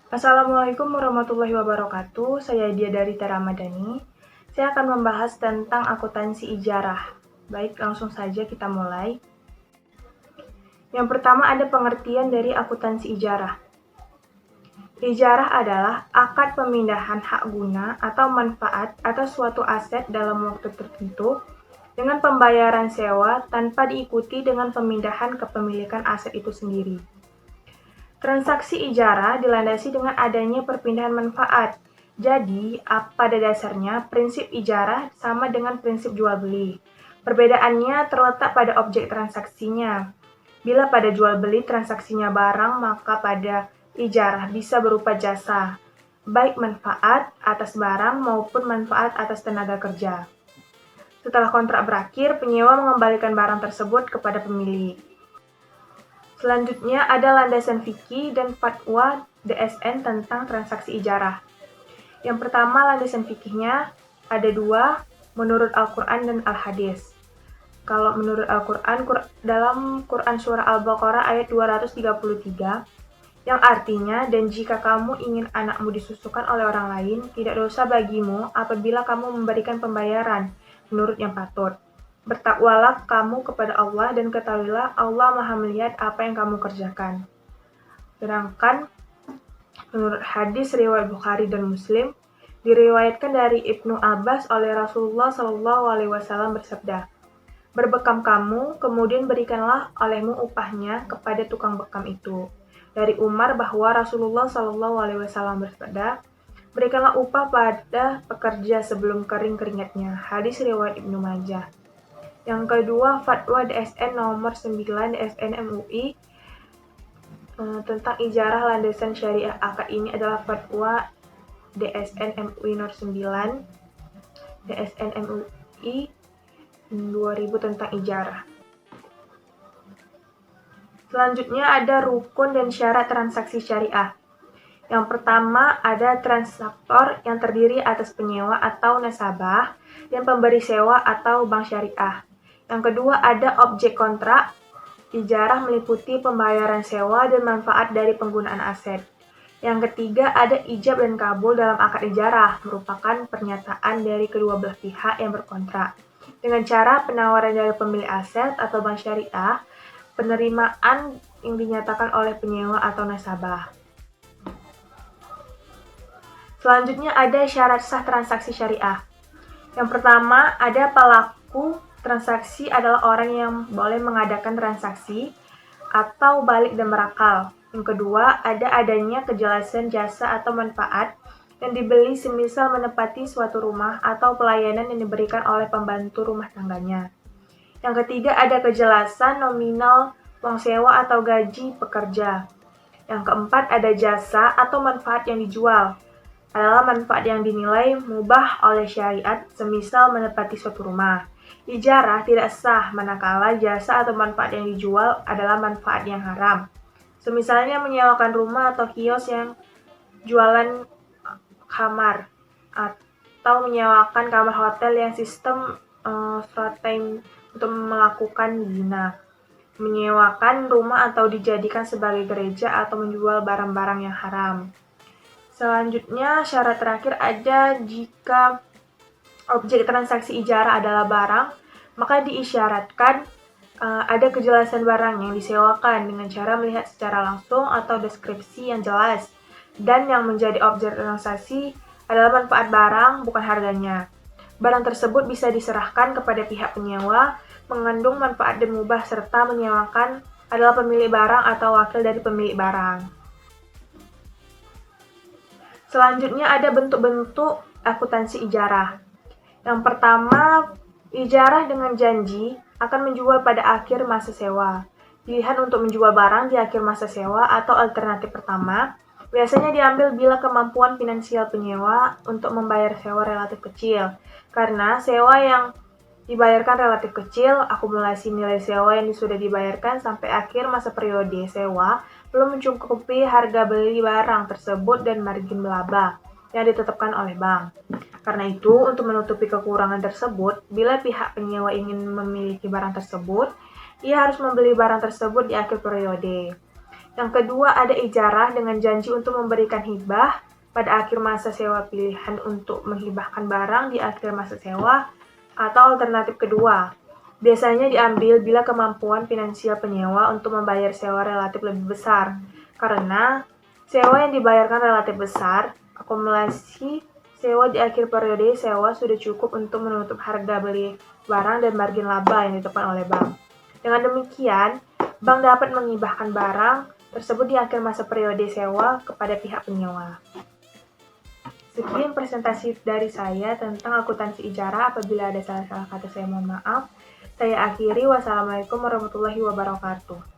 Assalamualaikum warahmatullahi wabarakatuh. Saya Dia dari Tera Madani. Saya akan membahas tentang akuntansi ijarah. Baik, langsung saja kita mulai. Yang pertama ada pengertian dari akuntansi ijarah. Ijarah adalah akad pemindahan hak guna atau manfaat atas suatu aset dalam waktu tertentu dengan pembayaran sewa tanpa diikuti dengan pemindahan kepemilikan aset itu sendiri. Transaksi ijarah dilandasi dengan adanya perpindahan manfaat. Jadi, pada dasarnya prinsip ijarah sama dengan prinsip jual beli. Perbedaannya terletak pada objek transaksinya. Bila pada jual beli transaksinya barang, maka pada ijarah bisa berupa jasa, baik manfaat atas barang maupun manfaat atas tenaga kerja. Setelah kontrak berakhir, penyewa mengembalikan barang tersebut kepada pemilik. Selanjutnya ada landasan fikih dan fatwa DSN tentang transaksi ijarah. Yang pertama, landasan fikihnya ada dua, menurut Al-Quran dan Al-Hadis. Kalau menurut Al-Quran, dalam Quran Surah Al-Baqarah ayat 233, yang artinya, dan jika kamu ingin anakmu disusukan oleh orang lain, tidak dosa bagimu apabila kamu memberikan pembayaran, menurut yang patut. Bertakwalah kamu kepada Allah dan ketahuilah Allah Maha melihat apa yang kamu kerjakan. Sedangkan menurut hadis riwayat Bukhari dan Muslim, diriwayatkan dari Ibnu Abbas oleh Rasulullah SAW bersabda, berbekam kamu, kemudian berikanlah olehmu upahnya kepada tukang bekam itu. Dari Umar bahwa Rasulullah SAW bersabda, berikanlah upah pada pekerja sebelum kering keringatnya. Hadis riwayat Ibnu Majah. Yang kedua, Fatwa DSN nomor 9 DSN MUI tentang ijarah landasan syariah akad. Ini adalah Fatwa DSN MUI nomor 9 DSN MUI 2000 tentang ijarah. Selanjutnya ada rukun dan syarat transaksi syariah. Yang pertama ada transaktor yang terdiri atas penyewa atau nasabah dan pemberi sewa atau bank syariah. Yang kedua ada objek kontrak. Ijarah meliputi pembayaran sewa dan manfaat dari penggunaan aset. Yang ketiga ada ijab dan kabul dalam akad ijarah, merupakan pernyataan dari kedua belah pihak yang berkontrak. Dengan cara penawaran dari pemilik aset atau bank syariah, penerimaan yang dinyatakan oleh penyewa atau nasabah. Selanjutnya ada syarat sah transaksi syariah. Yang pertama ada pelaku transaksi adalah orang yang boleh mengadakan transaksi atau balik dan berakal. Yang kedua, ada adanya kejelasan jasa atau manfaat yang dibeli semisal menempati suatu rumah atau pelayanan yang diberikan oleh pembantu rumah tangganya. Yang ketiga, ada kejelasan nominal uang sewa atau gaji pekerja. Yang keempat, ada jasa atau manfaat yang dijual. Adalah manfaat yang dinilai mubah oleh syariat, semisal menempati suatu rumah. Ijarah tidak sah manakala jasa atau manfaat yang dijual adalah manfaat yang haram. Semisalnya menyewakan rumah atau kios yang jualan kamar, atau menyewakan kamar hotel yang sistem short time untuk melakukan zina. Menyewakan rumah atau dijadikan sebagai gereja atau menjual barang-barang yang haram. Selanjutnya, syarat terakhir ada jika objek transaksi ijarah adalah barang, maka diisyaratkan ada kejelasan barang yang disewakan dengan cara melihat secara langsung atau deskripsi yang jelas, dan yang menjadi objek transaksi adalah manfaat barang, bukan harganya. Barang tersebut bisa diserahkan kepada pihak penyewa, mengandung manfaat dan mubah, serta menyewakan adalah pemilik barang atau wakil dari pemilik barang. Selanjutnya ada bentuk-bentuk akuntansi ijarah. Yang pertama, ijarah dengan janji akan menjual pada akhir masa sewa. Pilihan untuk menjual barang di akhir masa sewa atau alternatif pertama, biasanya diambil bila kemampuan finansial penyewa untuk membayar sewa relatif kecil. Karena sewa yang dibayarkan relatif kecil, akumulasi nilai sewa yang sudah dibayarkan sampai akhir masa periode sewa belum mencukupi harga beli barang tersebut dan margin laba yang ditetapkan oleh bank. Karena itu, untuk menutupi kekurangan tersebut, bila pihak penyewa ingin memiliki barang tersebut, ia harus membeli barang tersebut di akhir periode. Yang kedua ada ijarah dengan janji untuk memberikan hibah pada akhir masa sewa, pilihan untuk menghibahkan barang di akhir masa sewa, atau alternatif kedua. Biasanya diambil bila kemampuan finansial penyewa untuk membayar sewa relatif lebih besar. Karena sewa yang dibayarkan relatif besar, akumulasi sewa di akhir periode sewa sudah cukup untuk menutup harga beli barang dan margin laba yang ditetapkan oleh bank. Dengan demikian, bank dapat mengibahkan barang tersebut di akhir masa periode sewa kepada pihak penyewa. Sekian presentasi dari saya tentang akuntansi ijarah. Apabila ada salah-salah kata saya mohon maaf. Saya akhiri. Wassalamualaikum warahmatullahi wabarakatuh.